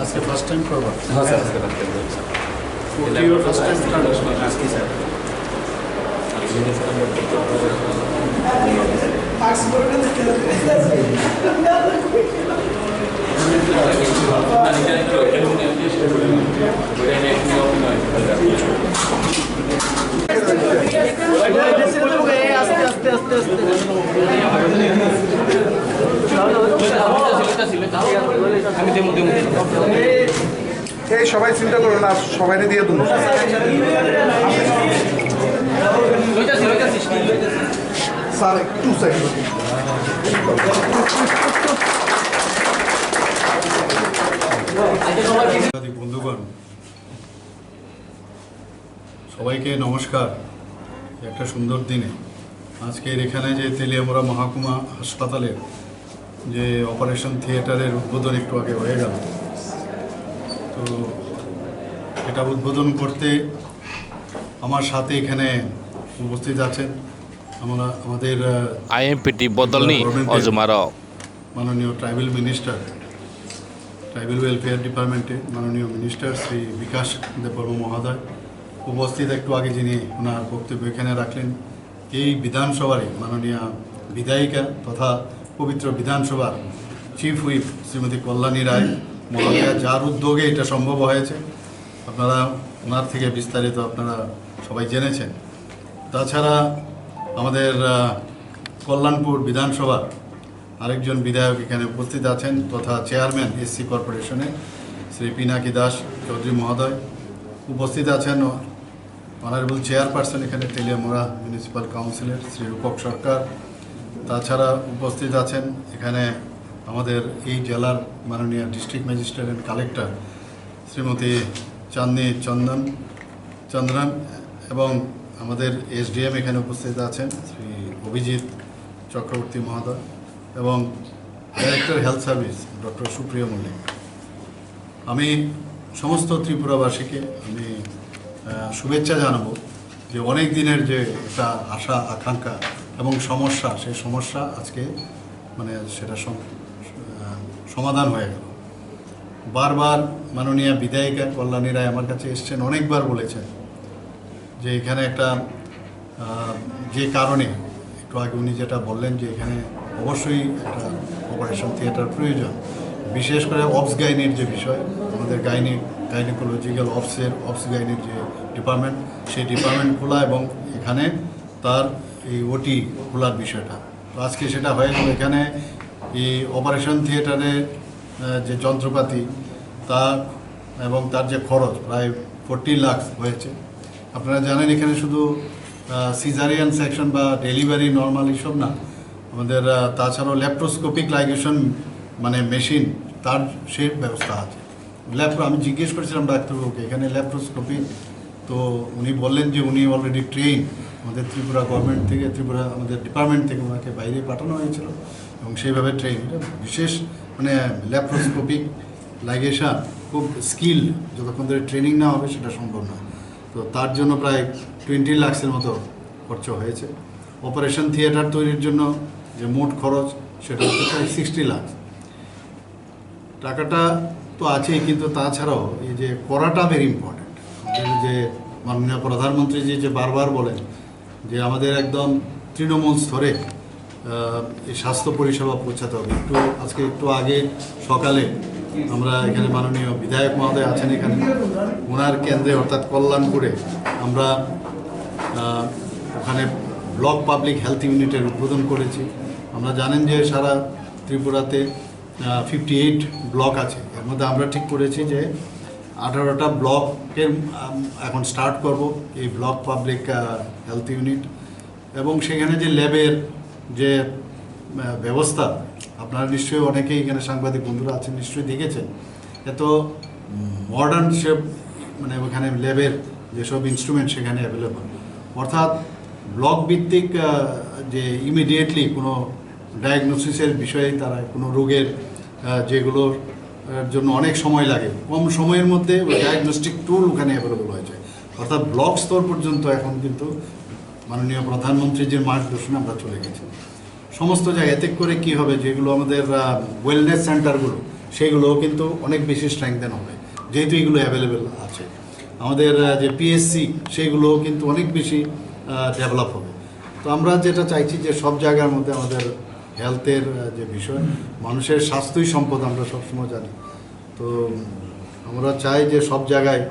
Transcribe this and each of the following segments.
আজকে first time করবা? হ্যাঁ স্যার, আজকে ফার্স্ট টাইম করছি। এটা ইওর ফার্স্ট টাইম স্টার্ট আজকে স্যার। এই সবাই চিন্তা করো না, সবাই দিয়ে দেবো। স্যার একটু সাইড বন্ধুগণ, সবাইকে নমস্কার। একটা সুন্দর দিনে আজকের এখানে যে তেলিয়ামুরা মহকুমা হাসপাতালের যে অপারেশন থিয়েটারের উদ্বোধন একটু আগে হয়ে গেল, তো এটা উদ্বোধন করতে আমার সাথে এখানে উপস্থিত আছেন আমাদের IMPT বদলনি অজমারো মাননীয় ট্রাইবেল মিনিস্টার, ট্রাইবেল ওয়েলফেয়ার ডিপার্টমেন্টের মাননীয় মিনিস্টার শ্রী বিকাশ দেববর্মা মহোদয় উপস্থিত। একটু আগে যিনি ওনার বক্তব্য এখানে রাখলেন, এই বিধানসভারই মাননীয় বিধায়িকা তথা পবিত্র বিধানসভার চিফ হুইপ শ্রীমতী কল্যাণী রায় মহোদয়া, যার উদ্যোগে এটা সম্ভব হয়েছে। আপনারা ওনার থেকে বিস্তারিত আপনারা সবাই জেনেছেন। তাছাড়া আমাদের কল্যাণপুর বিধানসভার আরেকজন বিধায়ক এখানে উপস্থিত আছেন তথা চেয়ারম্যান SC কর্পোরেশনের শ্রী পিনাকি দাস চৌধুরী মহোদয় উপস্থিত আছেন। অনারেবল চেয়ারপারসন এখানে তেলিয়ামুরা মিউনিসিপ্যাল কাউন্সিলের শ্রী রূপক সরকার। তাছাড়া উপস্থিত আছেন এখানে আমাদের এই জেলার মাননীয় district magistrate and collector Shrimati Chandni Chandran এবং আমাদের SDM এখানে উপস্থিত আছেন শ্রী অভিজিৎ চক্রবর্তী মহোদয় এবং ডাইরেক্টর হেলথ সার্ভিস ডক্টর সুপ্রিয় মল্লিক। আমি সমস্ত ত্রিপুরাবাসীকে আমি শুভেচ্ছা জানাবো যে অনেক দিনের যে একটা আশা আকাঙ্ক্ষা এবং সমস্যা, সেই সমস্যা আজকে মানে সেটা সমাধান হয়ে গেল। বারবার মাননীয় বিধায়িকা কল্যাণী রায় আমার কাছে এসছেন, অনেকবার বলেছেন যে এখানে একটা যে কারণে একটু আগে উনি যেটা বললেন যে এখানে অবশ্যই একটা অপারেশন থিয়েটার প্রয়োজন, বিশেষ করে অবস গাইনির যে বিষয়, আমাদের গাইনিকোলজিক্যাল অবস গাইনির যে ডিপার্টমেন্ট, সেই ডিপার্টমেন্ট খোলা এবং এখানে তার এই OT খোলার বিষয়টা। তো আজকে সেটা হয়ে গেল। এখানে এই অপারেশন থিয়েটারের যে যন্ত্রপাতি তা এবং তার যে খরচ প্রায় 40 লাখ হয়েছে। আপনারা জানেন এখানে শুধু সিজারিয়ান সেকশন বা ডেলিভারি নর্মাল এইসব না, আমাদের তাছাড়াও ল্যাপ্রোস্কোপিক লাইগেশন মানে মেশিন, তার সে ব্যবস্থা আছে। আমি জিজ্ঞেস করেছিলাম ডাক্তারবাবুকে এখানে ল্যাপ্রোস্কোপি, তো উনি বললেন যে উনি অলরেডি ট্রেন, আমাদের ত্রিপুরা গভর্নমেন্ট থেকে, ত্রিপুরা আমাদের ডিপার্টমেন্ট থেকে ওনাকে বাইরে পাঠানো হয়েছিল এবং সেইভাবে ট্রেন। এটা বিশেষ মানে ল্যাপ্রোস্কোপিক লাইগেশন খুব স্কিল, যতক্ষণ ধরে ট্রেনিং না হবে সেটা সম্ভব না। তো তার জন্য প্রায় 20 লাখের মতো খরচ হয়েছে। অপারেশন থিয়েটার তৈরির জন্য যে মোট খরচ সেটা হচ্ছে প্রায় 60 লাখ। টাকাটা তো আছেই, কিন্তু তাছাড়াও এই যে করাটা ভেরি ইম্পর্ট্যান্ট। যে মাননীয় প্রধানমন্ত্রী যে বারবার বলেন যে আমাদের একদম তৃণমূল স্তরে এই স্বাস্থ্য পরিষেবা পৌঁছাতে হবে। আজকে একটু আগে সকালে আমরা এখানে মাননীয় বিধায়ক মহোদয় আছেন এখানে, ওনার কেন্দ্রে অর্থাৎ কল্যাণপুরে আমরা ওখানে ব্লক পাবলিক হেলথ ইউনিটের উদ্বোধন করেছি। আমরা জানেন যে সারা ত্রিপুরাতে 58 ব্লক আছে, এর মধ্যে আমরা ঠিক করেছি যে 18টা ব্লকের এখন স্টার্ট করব এই ব্লক পাবলিক হেলথ ইউনিট, এবং সেখানে যে ল্যাবের যে ব্যবস্থা, আপনারা নিশ্চয়ই অনেকেই এখানে সাংবাদিক বন্ধুরা আছেন, নিশ্চয়ই দেখেছেন এত মডার্ন সব মানে ওখানে ল্যাবের যেসব ইনস্ট্রুমেন্ট সেখানে অ্যাভেলেবল, অর্থাৎ ব্লক ভিত্তিক যে ইমিডিয়েটলি কোনো ডায়াগনোসিসের বিষয়ে তারা কোনো রোগের যেগুলোর জন্য অনেক সময় লাগে, কম সময়ের মধ্যে ওই ডায়াগনস্টিক টুল ওখানে অ্যাভেলেবল হয়েছে। অর্থাৎ ব্লক স্তর পর্যন্ত এখন কিন্তু মাননীয় প্রধানমন্ত্রীর যে মার্গদর্শনে আমরা চলে গেছি সমস্ত জায়গায়। এতে করে কি হবে, যেগুলো আমাদের ওয়েলনেস সেন্টারগুলো সেগুলোও কিন্তু অনেক বেশি স্ট্রেংথেন হবে, যেহেতু এগুলো অ্যাভেলেবেল আছে। আমাদের যে পিএসসি সেগুলোও কিন্তু অনেক বেশি ডেভেলপ হবে। তো আমরা যেটা চাইছি যে সব জায়গার মধ্যে আমাদের হেলথের যে বিষয়, মানুষের স্বাস্থ্যই সম্পদ আমরা সবসময় জানি। তো আমরা চাই যে সব জায়গায়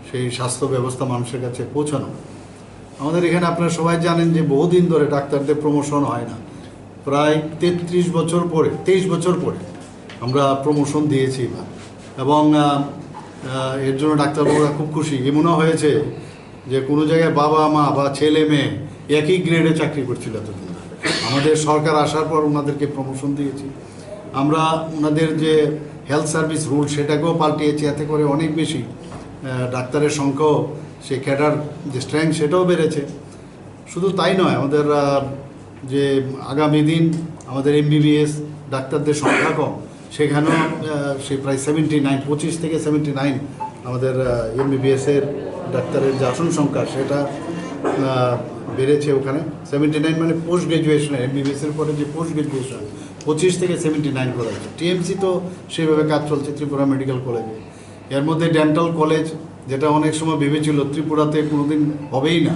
সেই স্বাস্থ্য ব্যবস্থা মানুষের কাছে পৌঁছানো। আমাদের এখানে আপনারা সবাই জানেন যে বহুদিন ধরে ডাক্তারদের প্রমোশন হয় না, প্রায় 23 বছর পরে 23 বছর পরে আমরা প্রমোশন দিয়েছি এবার, এবং এর জন্য ডাক্তারবাবুরা খুব খুশি। এমনও হয়েছে যে কোনো জায়গায় বাবা মা বা ছেলে মেয়ে একই গ্রেডে চাকরি করছিল এতদিন। আমাদের সরকার আসার পর ওনাদেরকে প্রমোশন দিয়েছি আমরা। ওনাদের যে হেলথ সার্ভিস রুল সেটাকেও পাল্টিয়েছি, এতে করে অনেক বেশি ডাক্তারের সংখ্যাও, সেই ক্যাডার যে স্ট্রেংথ সেটাও বেড়েছে। শুধু তাই নয়, আমাদের যে আগামী দিন আমাদের এমবিবিএস ডাক্তারদের সংখ্যা কম, সেখানেও সে প্রায় 79, 25 থেকে 79 আমাদের এমবিবিএসের ডাক্তারের যে আসন সংখ্যা সেটা বেড়েছে ওখানে। 79 মানে পোস্ট গ্র্যাজুয়েশন, এমবিবিএসের পরে যে পোস্ট গ্র্যাজুয়েশন 25 থেকে 79 করা হয়েছে। টিএমসি তো সেভাবে কাজ চলছে ত্রিপুরা মেডিকেল কলেজে। এর মধ্যে ডেন্টাল কলেজ, যেটা অনেক সময় ভেবেছিল ত্রিপুরাতে কোনোদিন হবেই না,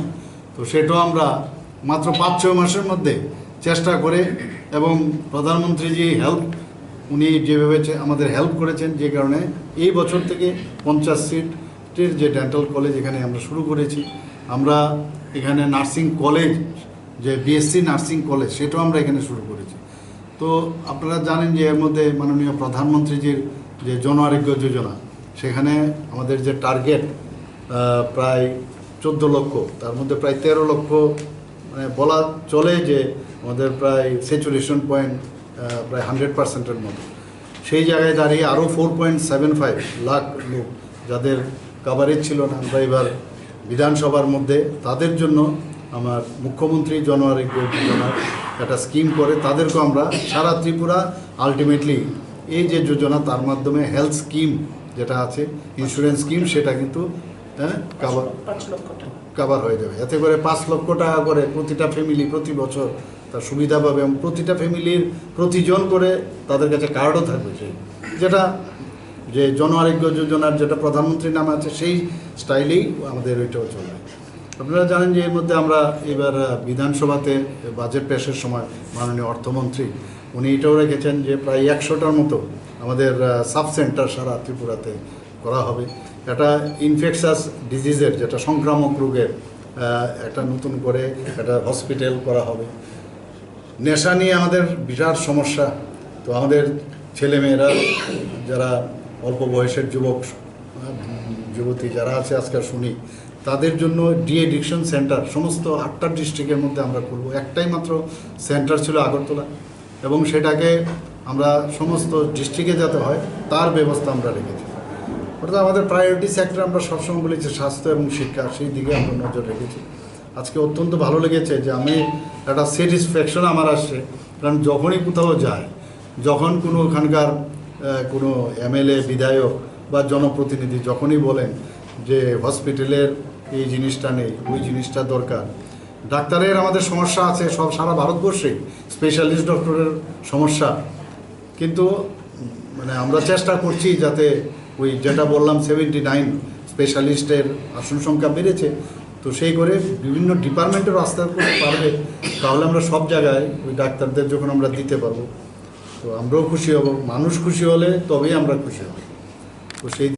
তো সেটাও আমরা মাত্র 5-6 মাসের মধ্যে চেষ্টা করে, এবং প্রধানমন্ত্রী যে হেল্প উনি যেভাবে আমাদের হেল্প করেছেন, যে কারণে এই বছর থেকে 50 সিটের যে ডেন্টাল কলেজ এখানে আমরা শুরু করেছি। আমরা এখানে নার্সিং কলেজ, যে বিএসসি নার্সিং কলেজ, সেটাও আমরা এখানে শুরু করেছি। তো আপনারা জানেন যে এর মধ্যে মাননীয় প্রধানমন্ত্রীজির যে জন আরোগ্য যোজনা, সেখানে আমাদের যে টার্গেট প্রায় 14 লক্ষ, তার মধ্যে প্রায় 13 লক্ষ, মানে বলা চলে যে আমাদের প্রায় স্যাচুরেশন পয়েন্ট প্রায় 100%-এর মতো। সেই জায়গায় দাঁড়িয়ে আরও 4.75 লাখ লোক যাদের কাভারেজ ছিল না, আমরা এবার বিধানসভার মধ্যে তাদের জন্য আমার মুখ্যমন্ত্রী জন আরোগ্য যোজনার একটা স্কিম করে তাদেরকেও আমরা সারা ত্রিপুরা আলটিমেটলি এই যে যোজনা, তার মাধ্যমে হেলথ স্কিম যেটা আছে, ইন্স্যুরেন্স স্কিম, সেটা কিন্তু কাভার হয়ে যাবে। এতে করে 5 লক্ষ টাকা করে প্রতিটা ফ্যামিলি প্রতি বছর তার সুবিধা পাবে, এবং প্রতিটা ফ্যামিলির প্রতিজন করে তাদের কাছে কার্ডও থাকবে, সেই যেটা যে জন আরোগ্য যোজনার যেটা প্রধানমন্ত্রীর নাম আছে সেই স্টাইলেই আমাদের ওইটাও চলবে। আপনারা জানেন যে এর মধ্যে আমরা এবার বিধানসভাতে বাজেট পেশের সময় মাননীয় অর্থমন্ত্রী উনি এটাও রেখেছেন যে প্রায় 100টার মতো আমাদের সাব সেন্টার সারা ত্রিপুরাতে করা হবে। এটা ইনফেকশাস ডিজিজের, যেটা সংক্রামক রোগের একটা নতুন করে একটা হসপিটাল করা হবে। নেশা নিয়ে আমাদের বিরাট সমস্যা, তো আমাদের ছেলেমেয়েরা যারা অল্প বয়সের যুবক যুবতী যারা আছে আজকাল শুনি, তাদের জন্য ডিএডিকশন সেন্টার সমস্ত 8টা ডিস্ট্রিক্টের মধ্যে আমরা করব। একটাই মাত্র সেন্টার ছিল আগরতলা, এবং সেটাকে আমরা সমস্ত ডিস্ট্রিক্টে যাতে হয় তার ব্যবস্থা আমরা রেখেছি। অর্থাৎ আমাদের প্রায়োরিটি সেক্টর আমরা সবসময় বলেছি স্বাস্থ্য এবং শিক্ষা, সেই দিকে আমরা নজর রেখেছি। আজকে অত্যন্ত ভালো লেগেছে যে আমি একটা স্যাটিসফ্যাকশন আমার আসছে, কারণ যখনই কোথাও যায়, যখন কোনো ওখানকার কোনো এমএলএ, বিধায়ক বা জনপ্রতিনিধি যখনই বলেন যে হসপিটালের এই জিনিসটা নেই, ওই জিনিসটা দরকার, ডাক্তারের আমাদের সমস্যা আছে সব সারা ভারতবর্ষে, স্পেশালিস্ট ডক্টরের সমস্যা, কিন্তু মানে আমরা চেষ্টা করছি যাতে ওই যেটা বললাম 79 স্পেশালিস্টের আসন সংখ্যা বেড়েছে, তো সেই করে বিভিন্ন ডিপার্টমেন্টেরও আস্তে করতে পারবে, তাহলে আমরা সব জায়গায় ওই ডাক্তারদের যখন আমরা দিতে পারবো, তো আমরাও খুশি হব, মানুষ খুশি হলে তবেই আমরা খুশি হব। তো সেই